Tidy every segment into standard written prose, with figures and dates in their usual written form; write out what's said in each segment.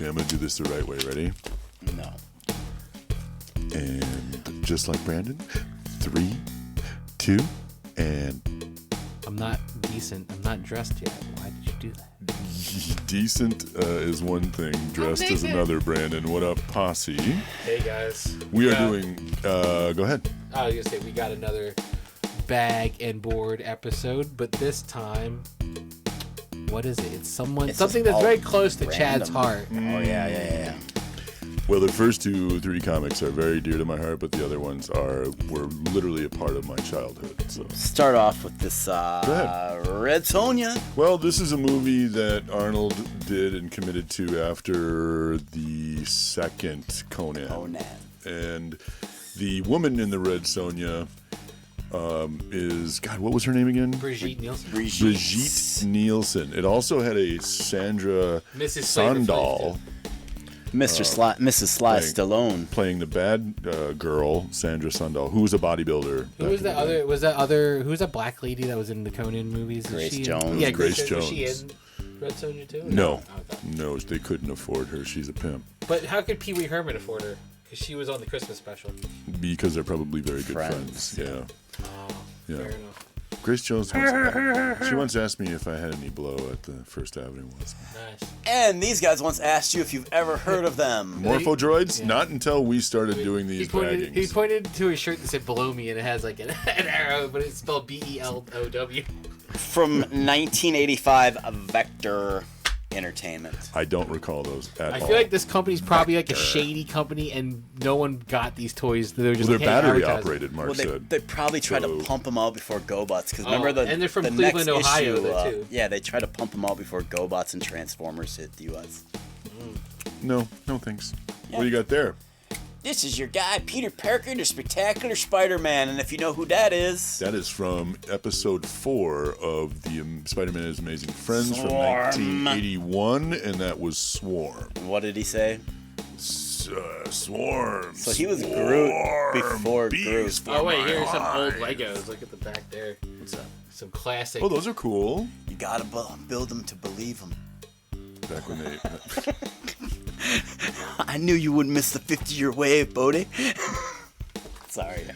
Okay, I'm going to do this the right way. Ready? No. And just like Brandon, 3, 2, and... I'm not decent. I'm not dressed yet. Why did you do that? Decent is one thing, dressed is another, Brandon. What up, Posse? Hey, guys. We are doing... go ahead. I was going to say, we got another bag and board episode, but this time... What is it? It's something that's very close to Chad's heart. Oh, yeah. Well, the first 3 comics are very dear to my heart, but the other ones were literally a part of my childhood. So Start off with this Red Sonja. Well, this is a movie that Arnold did and committed to after the second Conan. And the woman in the Red Sonja is, God, what was her name again? Brigitte Nielsen. Brigitte Nielsen. It also had a Sandra Mrs. Sandal. Mrs. Sly Stallone Playing the bad girl, Sandra Sandal, who was a bodybuilder. Who was that black lady that was in the Conan movies? Grace Jones. Yeah, Grace Jones. Was she in Red Sonja too? No. Oh, okay. No, they couldn't afford her. She's a pimp. But how could Pee Wee Herman afford her? Because she was on the Christmas special. Because they're probably very good friends. Yeah. Oh, Yeah. fair enough. Grace Jones she once asked me if I had any blow at the First Avenue once. Nice. And these guys once asked you if you've ever heard of them. Morphodroids? Yeah. Not until we started doing these baggings. He pointed to a shirt that said "Below Me" and it has like an arrow, but it's spelled BELOW. From 1985, Vector Entertainment. I don't recall those at all. I feel like this company's probably like a shady company, and no one got these toys. They're just they're like, hey, battery advertise them. operated, Mark Well, said. they probably tried to pump them out before GoBots. Because remember and they're from the Cleveland, next Ohio, issue, though, too. Yeah, they tried to pump them out before GoBots and Transformers hit the U.S. No thanks. What do you got there? This is your guy, Peter Parker, the Spectacular Spider-Man, and if you know who that is... That is from episode 4 of the Spider-Man and His Amazing Friends from Swarm. 1981, and that was Swarm. What did he say? Swarm. So he was Groot before Groot. Oh wait, here's some old Legos. Look at the back there. What's up? Some classic. Oh, those are cool. You gotta build them to believe them. Back when they... I knew you wouldn't miss the 50-year wave, Bodie.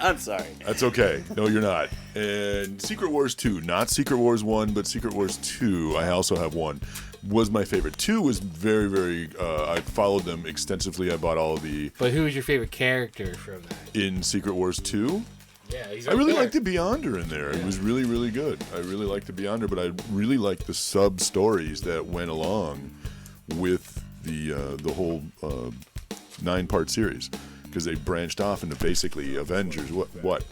I'm sorry. That's okay. No, you're not. And Secret Wars 2, not Secret Wars 1, but Secret Wars 2, I also have 1, was my favorite. 2 was very, very, I followed them extensively. I bought all of the... But who was your favorite character from that? In Secret Wars 2? Yeah, he's I really liked the Beyonder in there. It was really, really good. I really liked the Beyonder, but I really liked the sub-stories that went along with the whole 9-part series. Because they branched off into basically Avengers. What?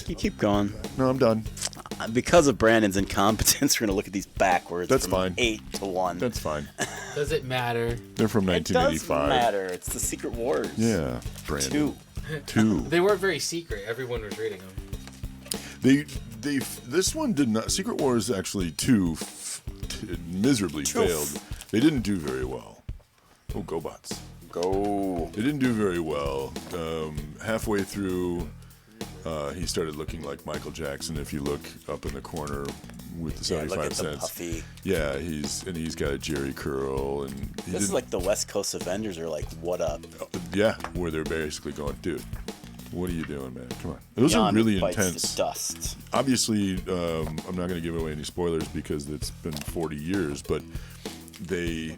You keep going. No, I'm done. Because of Brandon's incompetence, we're going to look at these backwards. That's from fine. 8 to 1. That's fine. Does it matter? They're from It 1985. doesn't matter. It's the Secret Wars. Yeah, Brandon. 2. Two. They weren't very secret. Everyone was reading them. This one did not. Secret Wars actually 2 miserably failed. They didn't do very well. Oh, GoBots. Go. They didn't do very well. Halfway through, he started looking like Michael Jackson. If you look up in the corner with the 75 look at cents, the puffy. Yeah, he's got a Jerry curl, and This is like the West Coast Avengers are like, what up? Yeah, where they're basically going, dude, what are you doing, man? Come on. Those Beyond are really bites intense. the dust. Obviously, I'm not going to give away any spoilers because it's been 40 years, but they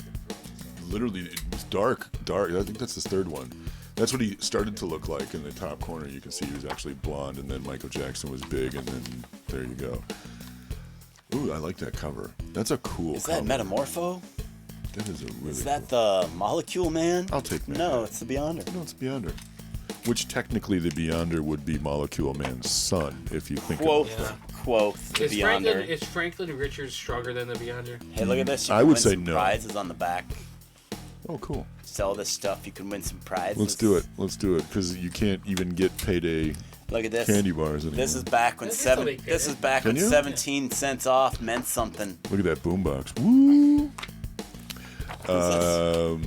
literally, it was dark. I think that's the third one. That's what he started to look like in the top corner. You can see he was actually blonde, and then Michael Jackson was big, and then there you go. Ooh, I like that cover. That's a cool Is cover. that Metamorpho? That is a really Is that the Molecule Man? I'll take that. No, it's the Beyonder. No, it's Beyonder. Which technically the Beyonder would be Molecule Man's son, if you think Quote, about it. quote, the Beyonder. Is Franklin Richards stronger than the Beyonder? Hey, look at this. You I can would win say some no. prizes on the back. Oh, cool. Sell this stuff. You can win some prizes. Let's do it. Because you can't even get payday Look at this. candy bars anymore. This is back when This is back when Can you? 17 cents off meant something. Look at that boombox. Woo!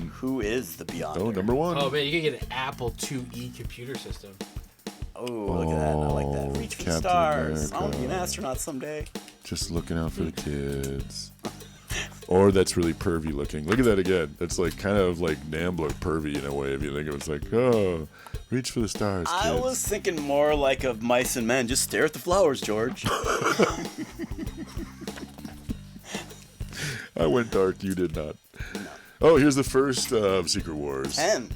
Who is the Beyonder? Oh, number 1. Oh man, you can get an Apple IIe computer system. Oh, look at that. I like that. Reach for the Captain stars. I America. want to be an astronaut someday. Just looking out for the kids. Or that's really pervy looking. Look at that again. It's like kind of like Nambler pervy in a way. If you think of it, it's like, oh, reach for the stars, kids. I was thinking more like of Mice and Men. Just stare at the flowers, George. I went dark. You did not. No. Oh, here's the first of Secret Wars. 10.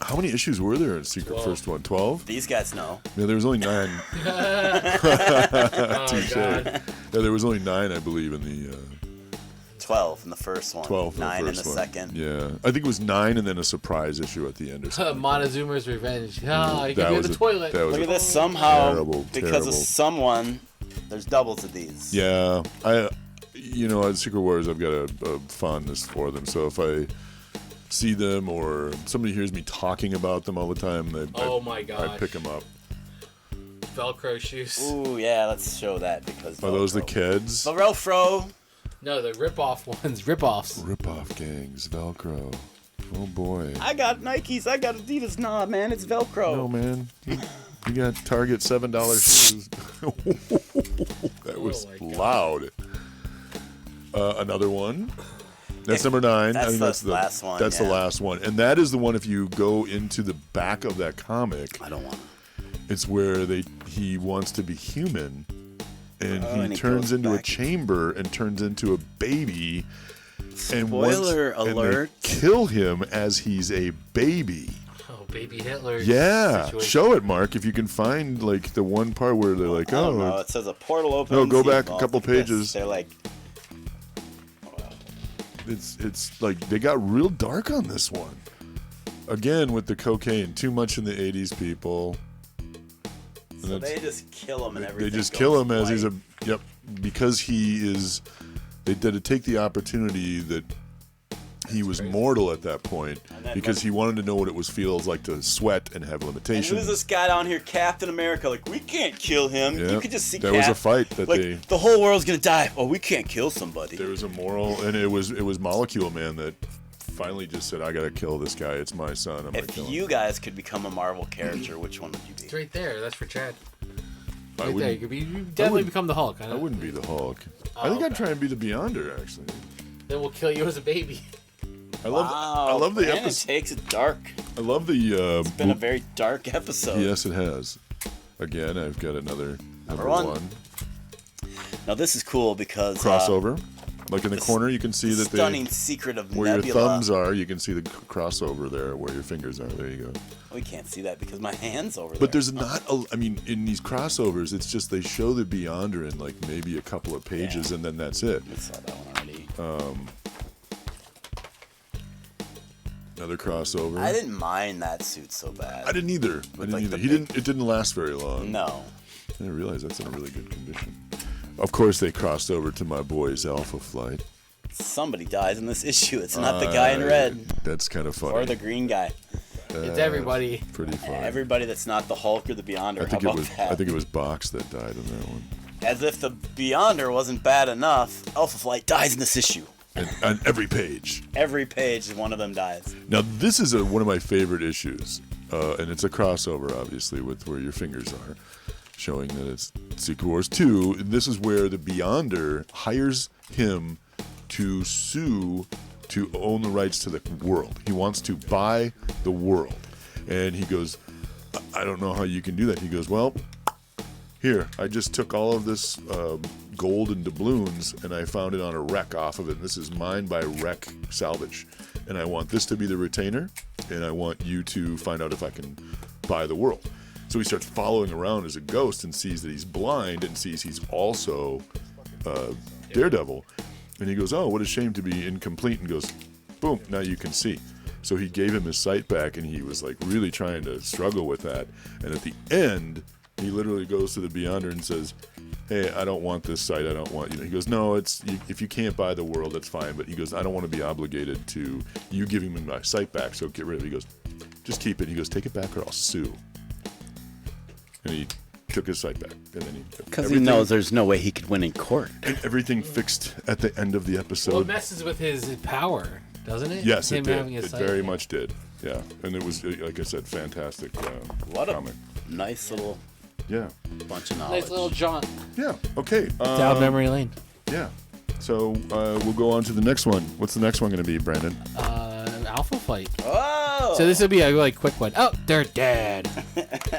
How many issues were there in Secret 12. First one? 12? These guys know. Yeah, there was only 9. Touche. God. Yeah, there was only 9, I believe, in the 12 in the first one. 12 in 9 the in the first one. second. Yeah, I think it was 9 and then a surprise issue at the end or something. Montezuma's Revenge. Oh, you That can be in was the a- toilet. that was Look a at this. Somehow, terrible, because terrible. of someone, there's doubles of these. Yeah, at Secret Wars, I've got a fondness for them. So if I see them or somebody hears me talking about them all the time, My I gosh. pick them up. Velcro shoes. Ooh, yeah, let's show that because Are those the Velcro. kids? The Velcro. No, the rip-off ones. Rip-offs. Rip-off gangs, Velcro. Oh boy. I got Nikes. I got Adidas. Nah, man, it's Velcro. No man, you got Target $7 shoes. That was Oh, my God. loud. Another one. That's number 9. That's I think the that's the last one, That's the yeah. last one, and that is the one. If you go into the back of that comic, I don't want to. it's where he wants to be human, and and he he turns goes into a back. chamber and turns into a baby. And Spoiler and they alert. kill him as he's a baby. Oh, baby Hitler. Yeah, situation. show it, Mark, if you can find like the one part where they're like, I don't know. oh, It says a portal opens. No, go he back a falls couple like this. pages. They're like, it's like they got real dark on this one. Again with the cocaine, too much in the 80s, people. And so that's- they just kill him and they everything. just goes kill him as he's white. because he is. They did to take the opportunity that he was crazy. mortal at that point And then because when- he wanted to know what it feels like to sweat and have And limitations. who's this guy down here, Captain America? Like, we can't kill him. Yeah, You could just see there was a fight that like, they. the whole world's gonna die. Oh, we can't kill somebody. There was a moral, and it was Molecule Man that finally just said, "I gotta kill this guy. It's my son. I'm gonna If kill him." you guys could become a Marvel character, which one would you It's be? right there. That's for Chad. I Right there. You wouldn't, could be. You definitely become the Hulk. I wouldn't be the Hulk. I think I'd okay. try and be the Beyonder. Actually, Then we'll kill you as a baby. I love. Wow, I love the Brandon episode. takes it dark. I love the. It's been a very dark episode. Yes, it has. Again, I've got another number one. one Now this is cool because crossover. Like in the corner, you can see the that stunning secret of where Nebula. your thumbs are, you can see the crossover there. Where your fingers are, there you go. We can't see that because my hand's over there. But there's not. I mean, in these crossovers, it's just they show the Beyonder in like maybe a couple of pages, Yeah. and then that's it. We saw that one already. Another crossover. I didn't mind that suit so bad. I didn't either. like, the He didn't. It didn't last very long. No. I didn't realize that's in a really good condition. Of course, they crossed over to my boy's Alpha Flight. Somebody dies in this issue. It's not the guy in red That's kind of funny. or the green guy. It's everybody. Pretty funny. Everybody that's not the Hulk or the Beyonder. I think How it about was. that? I think it was Box that died in that one. As if the Beyonder wasn't bad enough, Alpha Flight dies in this issue. And on every page. Every page, one of them dies. Now this is one of my favorite issues, and it's a crossover, obviously, with where your fingers are, showing that it's Secret Wars 2. This is where the Beyonder hires him to sue to own the rights to the world. He wants to buy the world, and he goes, "I don't know how you can do that." He goes, "Well, here, I just took all of this gold and doubloons and I found it on a wreck off of it. And this is mine by wreck salvage. And I want this to be the retainer, and I want you to find out if I can buy the world." So he starts following around as a ghost and sees that he's blind and sees he's also Daredevil. And he goes, "Oh, what a shame to be incomplete," and goes, boom, now you can see. So he gave him his sight back, and he was like really trying to struggle with that. And at the end, he literally goes to the Beyonder and says, "Hey, I don't want this sight. I don't want, He goes, "No, if you can't buy the world, that's fine." But he goes, "I don't want to be obligated to you giving me my sight back, so get rid of it." He goes, "Just keep it." He goes, "Take it back or I'll sue." And he took his sight back, and then Because he knows there's no way he could win in court. everything fixed at the end of the episode. Well, it messes with his power, doesn't it? Yes, Him it having did. a It sight. very much did. Yeah, and it was, like I said, fantastic What a comic. nice little Yeah, bunch of knowledge. Nice little jaunt yeah. Okay. down memory lane. Yeah. So we'll go on to the next one. What's the next one going to be, Brandon? Alpha Flight. Oh! So this will be a really quick one. Oh, they're dead.